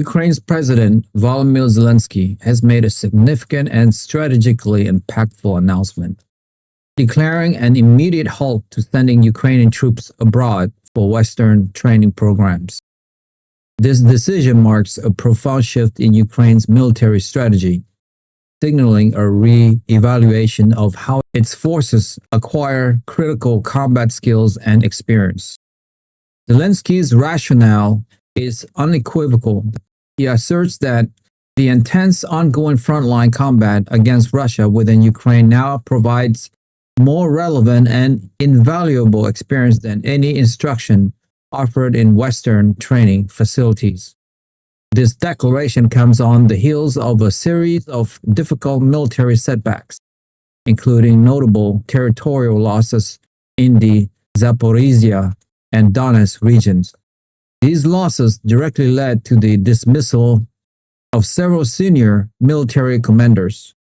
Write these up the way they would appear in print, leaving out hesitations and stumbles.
Ukraine's President Volodymyr Zelensky has made a significant and strategically impactful announcement, declaring an immediate halt to sending Ukrainian troops abroad for Western training programs. This decision marks a profound shift in Ukraine's military strategy, signaling a re-evaluation of how its forces acquire critical combat skills and experience. Zelensky's rationale is unequivocal. He asserts that the intense ongoing frontline combat against Russia within Ukraine now provides more relevant and invaluable experience than any instruction offered in Western training facilities. This declaration comes on the heels of a series of difficult military setbacks, including notable territorial losses in the Zaporizhzhia and Donetsk regions. These losses directly led to the dismissal of several senior military commanders,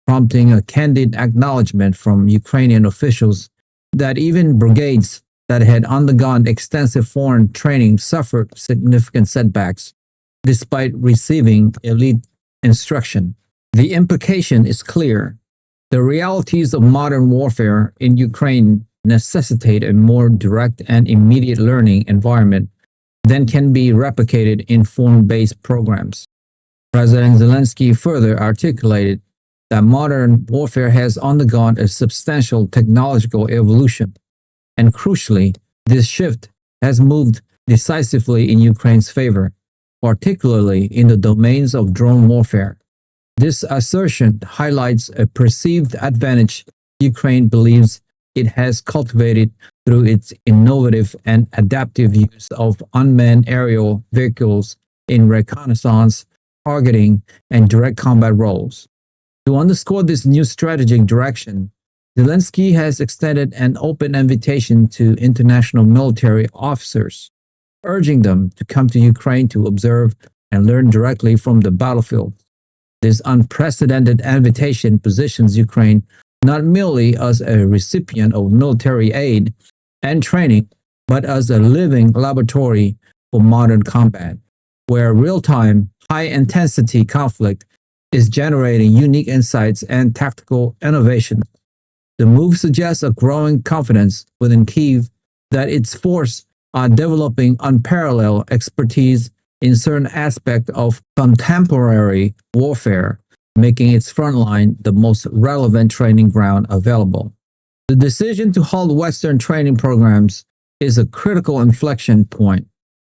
prompting a candid acknowledgement from Ukrainian officials that even brigades that had undergone extensive foreign training suffered significant setbacks despite receiving elite instruction. The implication is clear. The realities of modern warfare in Ukraine necessitate a more direct and immediate learning environment than can be replicated in foreign-based programs. President Zelensky further articulated that modern warfare has undergone a substantial technological evolution, and crucially, this shift has moved decisively in Ukraine's favor, particularly in the domains of drone warfare. This assertion highlights a perceived advantage Ukraine believes it has cultivated through its innovative and adaptive use of unmanned aerial vehicles in reconnaissance, targeting, and direct combat roles. To underscore this new strategic direction, Zelensky has extended an open invitation to international military officers, urging them to come to Ukraine to observe and learn directly from the battlefield. This unprecedented invitation positions Ukraine not merely as a recipient of military aid and training, but as a living laboratory for modern combat, where real-time, high-intensity conflict is generating unique insights and tactical innovations. The move suggests a growing confidence within Kyiv that its forces are developing unparalleled expertise in certain aspects of contemporary warfare, making its frontline the most relevant training ground available. The decision to halt Western training programs is a critical inflection point,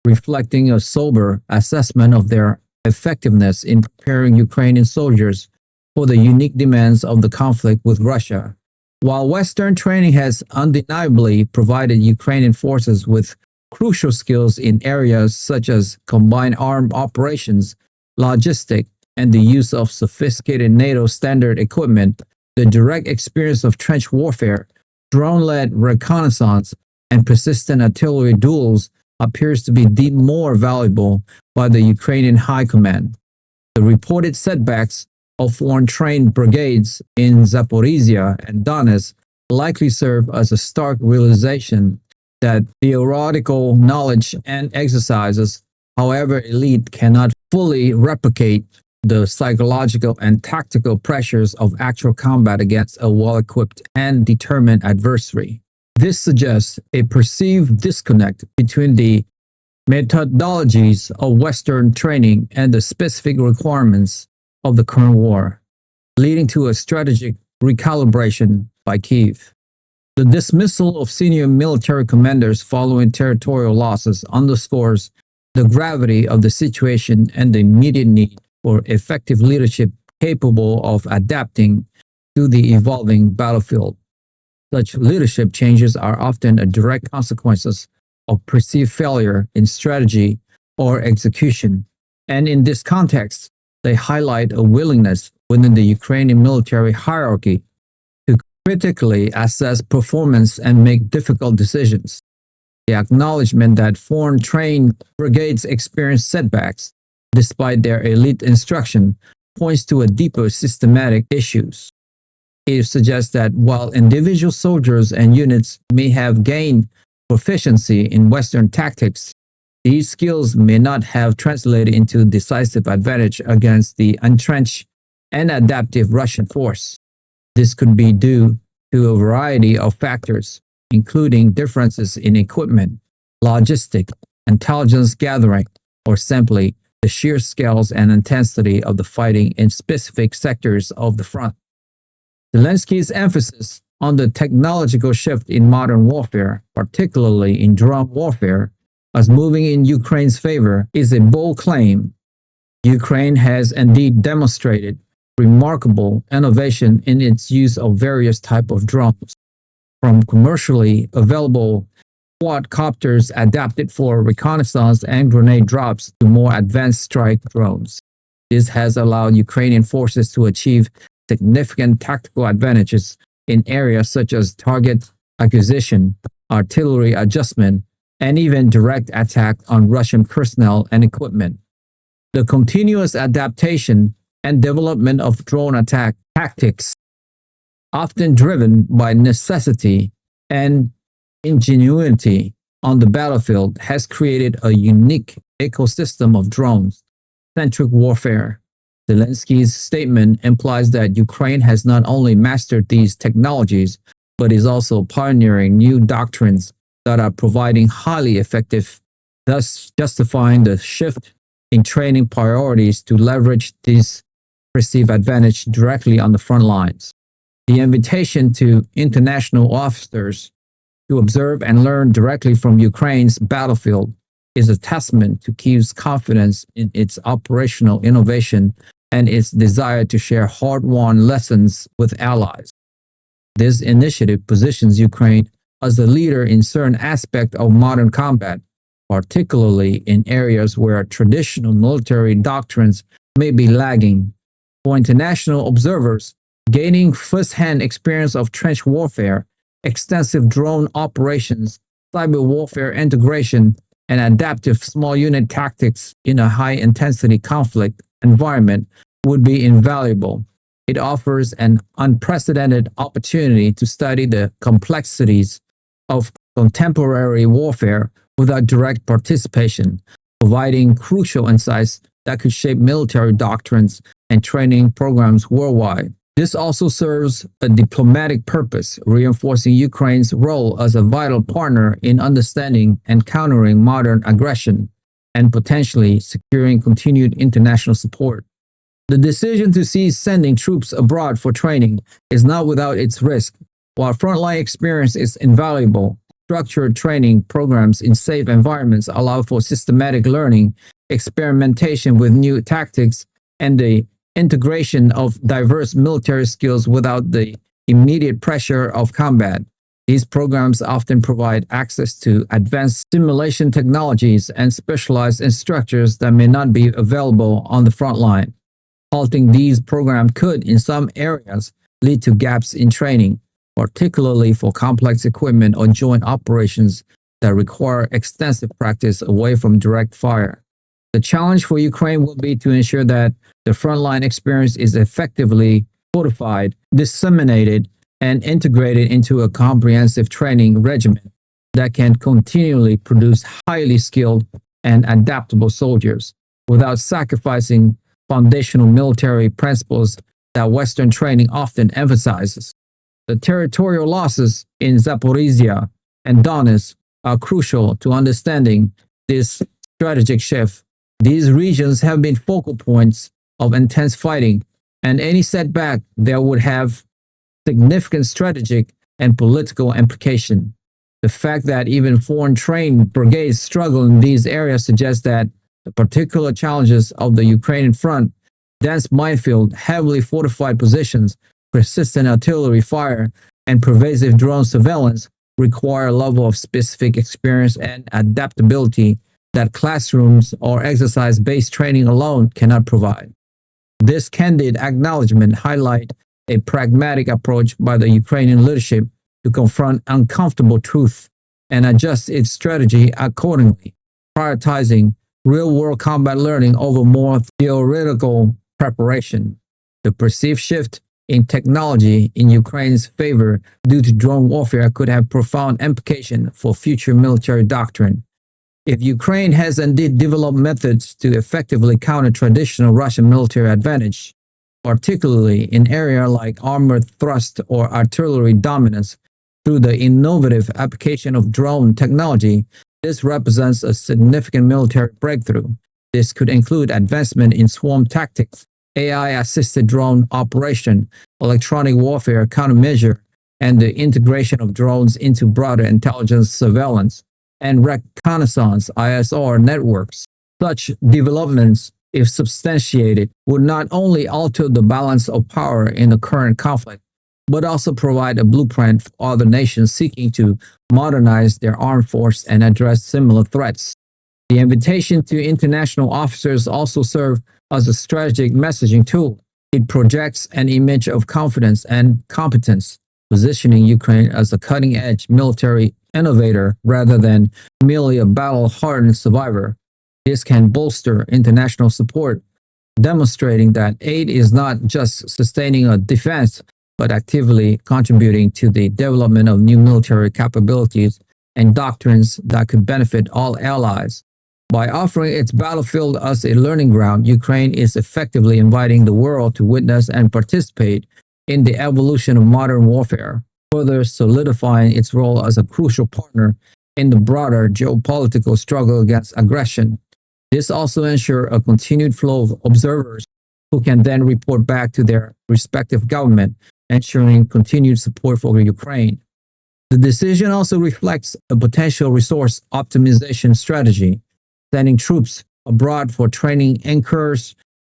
reflecting a sober assessment of their effectiveness in preparing Ukrainian soldiers for the unique demands of the conflict with Russia. While Western training has undeniably provided Ukrainian forces with crucial skills in areas such as combined armed operations, logistics, and the use of sophisticated NATO standard equipment, the direct experience of trench warfare, drone-led reconnaissance, and persistent artillery duels appears to be deemed more valuable by the Ukrainian High Command. The reported setbacks of foreign-trained brigades in Zaporizhzhia and Donetsk likely serve as a stark realization that theoretical knowledge and exercises, however elite, cannot fully replicate the psychological and tactical pressures of actual combat against a well-equipped and determined adversary. This suggests a perceived disconnect between the methodologies of Western training and the specific requirements of the current war, leading to a strategic recalibration by Kyiv. The dismissal of senior military commanders following territorial losses underscores the gravity of the situation and the immediate need for effective leadership capable of adapting to the evolving battlefield. Such leadership changes are often a direct consequence of perceived failure in strategy or execution, and in this context, they highlight a willingness within the Ukrainian military hierarchy to critically assess performance and make difficult decisions. The acknowledgement that foreign-trained brigades experience setbacks despite their elite instruction points to a deeper systematic issues. It suggests that while individual soldiers and units may have gained proficiency in Western tactics, These skills may not have translated into decisive advantage against the entrenched and adaptive Russian force. This could be due to a variety of factors, including differences in equipment, logistics, intelligence gathering, or simply the sheer scales and intensity of the fighting in specific sectors of the front. Zelensky's emphasis on the technological shift in modern warfare, particularly in drone warfare, as moving in Ukraine's favor is a bold claim. Ukraine has indeed demonstrated remarkable innovation in its use of various types of drones, from commercially available quadcopters adapted for reconnaissance and grenade drops to more advanced strike drones. This has allowed Ukrainian forces to achieve significant tactical advantages in areas such as target acquisition, artillery adjustment, and even direct attack on Russian personnel and equipment. The continuous adaptation and development of drone attack tactics, often driven by necessity and ingenuity on the battlefield, has created a unique ecosystem of drone-centric warfare. Zelensky's statement implies that Ukraine has not only mastered these technologies, but is also pioneering new doctrines that are providing highly effective, thus justifying the shift in training priorities to leverage these perceived advantage directly on the front lines. The invitation to international officers to observe and learn directly from Ukraine's battlefield is a testament to Kyiv's confidence in its operational innovation and its desire to share hard-won lessons with allies. This initiative positions Ukraine as a leader in certain aspects of modern combat, particularly in areas where traditional military doctrines may be lagging. For international observers, gaining first-hand experience of trench warfare, extensive drone operations, cyber warfare integration, and adaptive small unit tactics in a high-intensity conflict environment would be invaluable. It offers an unprecedented opportunity to study the complexities of contemporary warfare without direct participation, providing crucial insights that could shape military doctrines and training programs worldwide. This also serves a diplomatic purpose, reinforcing Ukraine's role as a vital partner in understanding and countering modern aggression and potentially securing continued international support. The decision to cease sending troops abroad for training is not without its risk. While frontline experience is invaluable, structured training programs in safe environments allow for systematic learning, experimentation with new tactics, and the integration of diverse military skills without the immediate pressure of combat. These programs often provide access to advanced simulation technologies and specialized instructors that may not be available on the front line. Halting these programs could, in some areas, lead to gaps in training, particularly for complex equipment or joint operations that require extensive practice away from direct fire. The challenge for Ukraine will be to ensure that the frontline experience is effectively codified, disseminated, and integrated into a comprehensive training regimen that can continually produce highly skilled and adaptable soldiers without sacrificing foundational military principles that Western training often emphasizes. The territorial losses in Zaporizhzhia and Donetsk are crucial to understanding this strategic shift. These regions have been focal points of intense fighting, and any setback there would have significant strategic and political implication. The fact that even foreign-trained brigades struggle in these areas suggests that the particular challenges of the Ukrainian front, dense minefield, heavily fortified positions, persistent artillery fire, and pervasive drone surveillance, require a level of specific experience and adaptability that classrooms or exercise-based training alone cannot provide. This candid acknowledgement highlights a pragmatic approach by the Ukrainian leadership to confront uncomfortable truth and adjust its strategy accordingly, prioritizing real-world combat learning over more theoretical preparation. The perceived shift in technology in Ukraine's favor due to drone warfare could have profound implications for future military doctrine. If Ukraine has indeed developed methods to effectively counter traditional Russian military advantage, particularly in areas like armored thrust or artillery dominance, through the innovative application of drone technology, this represents a significant military breakthrough. This could include advancement in swarm tactics, AI-assisted drone operation, electronic warfare countermeasure, and the integration of drones into broader intelligence surveillance and reconnaissance ISR networks. Such developments, if substantiated, would not only alter the balance of power in the current conflict, but also provide a blueprint for other nations seeking to modernize their armed force and address similar threats. The invitation to international officers also serves as a strategic messaging tool. It projects an image of confidence and competence, positioning Ukraine as a cutting-edge military innovator rather than merely a battle-hardened survivor. This can bolster international support, demonstrating that aid is not just sustaining a defense, but actively contributing to the development of new military capabilities and doctrines that could benefit all allies. By offering its battlefield as a learning ground, Ukraine is effectively inviting the world to witness and participate in the evolution of modern warfare, further solidifying its role as a crucial partner in the broader geopolitical struggle against aggression. This also ensures a continued flow of observers who can then report back to their respective government, ensuring continued support for Ukraine. The decision also reflects a potential resource optimization strategy. Sending troops abroad for training incurs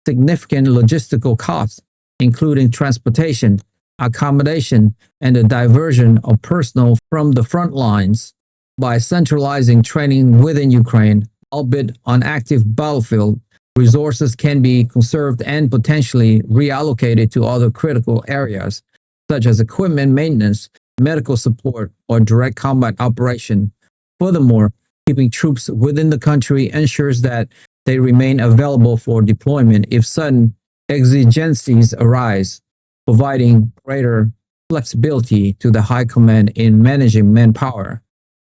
significant logistical costs, including transportation, accommodation, and the diversion of personnel from the front lines. By centralizing training within Ukraine, albeit on active battlefield, resources can be conserved and potentially reallocated to other critical areas, such as equipment maintenance, medical support, or direct combat operation. Furthermore, keeping troops within the country ensures that they remain available for deployment if sudden exigencies arise, providing greater flexibility to the High Command in managing manpower.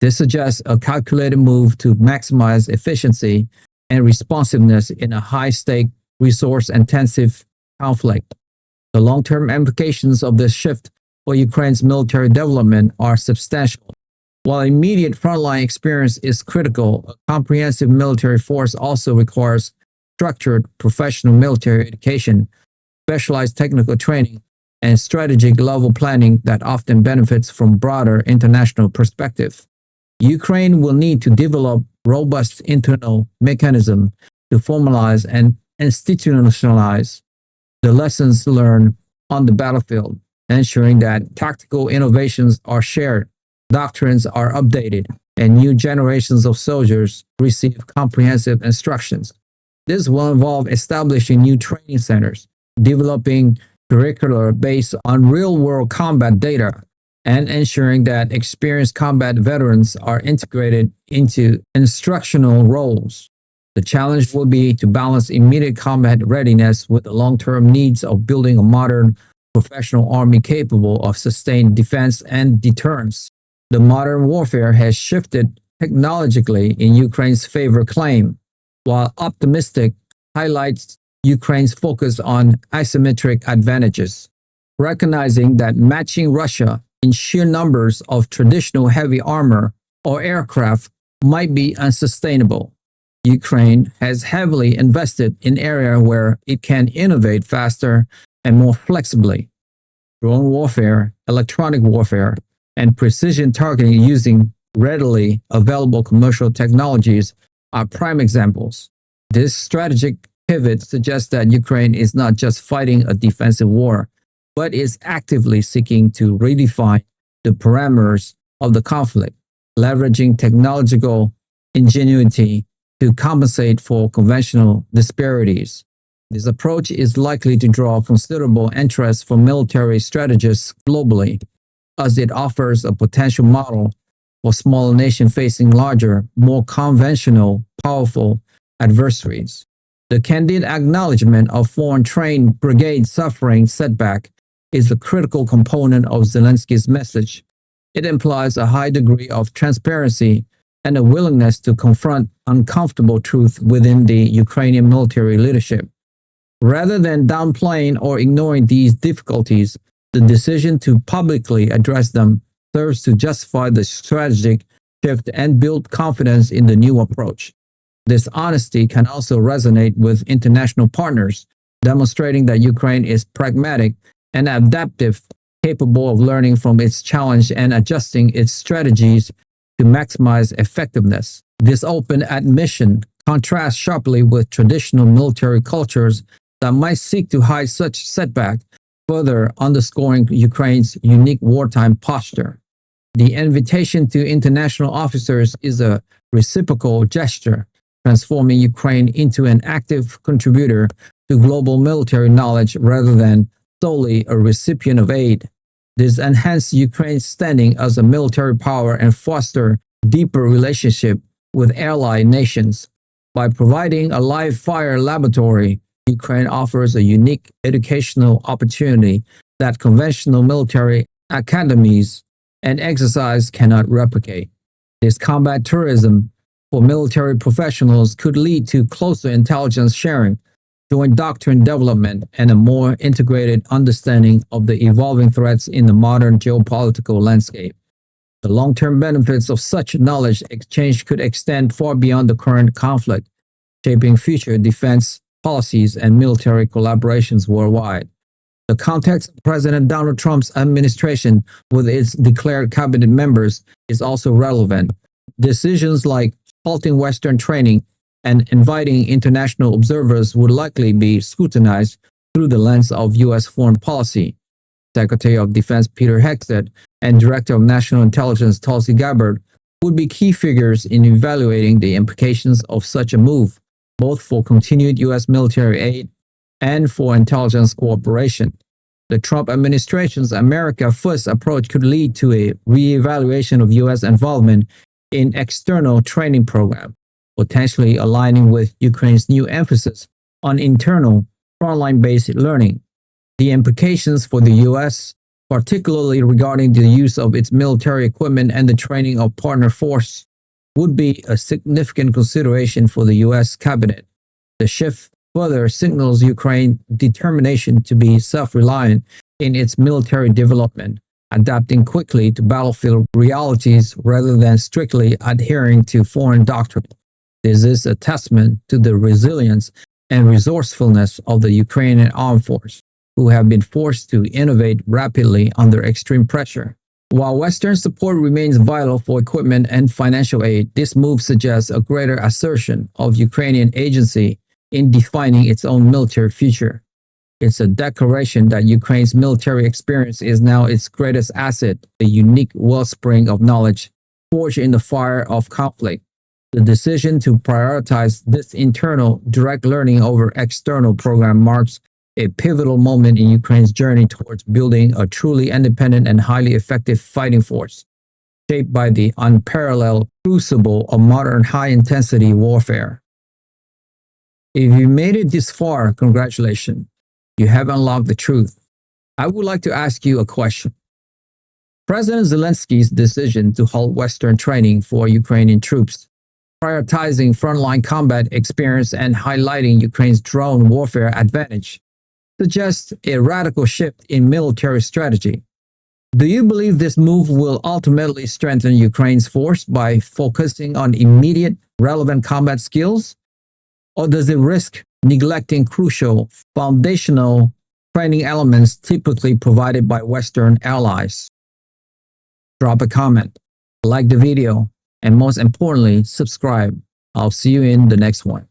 This suggests a calculated move to maximize efficiency and responsiveness in a high-stake, resource-intensive conflict. The long-term implications of this shift for Ukraine's military development are substantial. While immediate frontline experience is critical, a comprehensive military force also requires structured professional military education, specialized technical training, and strategic level planning that often benefits from broader international perspective. Ukraine will need to develop robust internal mechanisms to formalize and institutionalize the lessons learned on the battlefield, ensuring that tactical innovations are shared, doctrines are updated, and new generations of soldiers receive comprehensive instructions. This will involve establishing new training centers, developing curricula based on real-world combat data, and ensuring that experienced combat veterans are integrated into instructional roles. The challenge will be to balance immediate combat readiness with the long-term needs of building a modern, professional army capable of sustained defense and deterrence. The modern warfare has shifted technologically in Ukraine's favor claim, while optimistic highlights Ukraine's focus on asymmetric advantages, recognizing that matching Russia in sheer numbers of traditional heavy armor or aircraft might be unsustainable. Ukraine has heavily invested in areas where it can innovate faster and more flexibly. Drone warfare, electronic warfare, and precision targeting using readily available commercial technologies are prime examples. This strategic pivot suggests that Ukraine is not just fighting a defensive war, but is actively seeking to redefine the parameters of the conflict, leveraging technological ingenuity to compensate for conventional disparities. This approach is likely to draw considerable interest from military strategists globally, as it offers a potential model for smaller nations facing larger, more conventional, powerful adversaries. The candid acknowledgement of foreign trained brigades suffering setback is a critical component of Zelensky's message. It implies a high degree of transparency and a willingness to confront uncomfortable truth within the Ukrainian military leadership. Rather than downplaying or ignoring these difficulties, the decision to publicly address them serves to justify the strategic shift and build confidence in the new approach. This honesty can also resonate with international partners, demonstrating that Ukraine is pragmatic and adaptive, capable of learning from its challenge and adjusting its strategies to maximize effectiveness. This open admission contrasts sharply with traditional military cultures that might seek to hide such setback, further underscoring Ukraine's unique wartime posture. The invitation to international officers is a reciprocal gesture, transforming Ukraine into an active contributor to global military knowledge rather than solely a recipient of aid. This enhances Ukraine's standing as a military power and foster deeper relationship with ally nations. By providing a live-fire laboratory, Ukraine offers a unique educational opportunity that conventional military academies and exercise cannot replicate. This combat tourism for military professionals could lead to closer intelligence sharing, joint doctrine development, and a more integrated understanding of the evolving threats in the modern geopolitical landscape. The long-term benefits of such knowledge exchange could extend far beyond the current conflict, shaping future defense policies and military collaborations worldwide. The context of President Donald Trump's administration with its declared cabinet members is also relevant. Decisions like halting Western training and inviting international observers would likely be scrutinized through the lens of U.S. foreign policy. Secretary of Defense Peter Hegseth and Director of National Intelligence Tulsi Gabbard would be key figures in evaluating the implications of such a move, both for continued U.S. military aid and for intelligence cooperation. The Trump administration's America First approach could lead to a re-evaluation of U.S. involvement in external training programs, potentially aligning with Ukraine's new emphasis on internal frontline-based learning. The implications for the U.S., particularly regarding the use of its military equipment and the training of partner forces, would be a significant consideration for the U.S. cabinet. The shift further signals Ukraine's determination to be self-reliant in its military development, adapting quickly to battlefield realities rather than strictly adhering to foreign doctrine. This is a testament to the resilience and resourcefulness of the Ukrainian armed force, who have been forced to innovate rapidly under extreme pressure. While Western support remains vital for equipment and financial aid, this move suggests a greater assertion of Ukrainian agency in defining its own military future. It's a declaration that Ukraine's military experience is now its greatest asset, a unique wellspring of knowledge forged in the fire of conflict. The decision to prioritize this internal direct learning over external program marks a pivotal moment in Ukraine's journey towards building a truly independent and highly effective fighting force, shaped by the unparalleled crucible of modern high-intensity warfare. If you made it this far, congratulations. You have unlocked the truth. I would like to ask you a question. President Zelensky's decision to halt Western training for Ukrainian troops, prioritizing frontline combat experience and highlighting Ukraine's drone warfare advantage, suggests a radical shift in military strategy. Do you believe this move will ultimately strengthen Ukraine's force by focusing on immediate, relevant combat skills? Or does it risk neglecting crucial, foundational training elements typically provided by Western allies? Drop a comment, like the video, and most importantly, subscribe. I'll see you in the next one.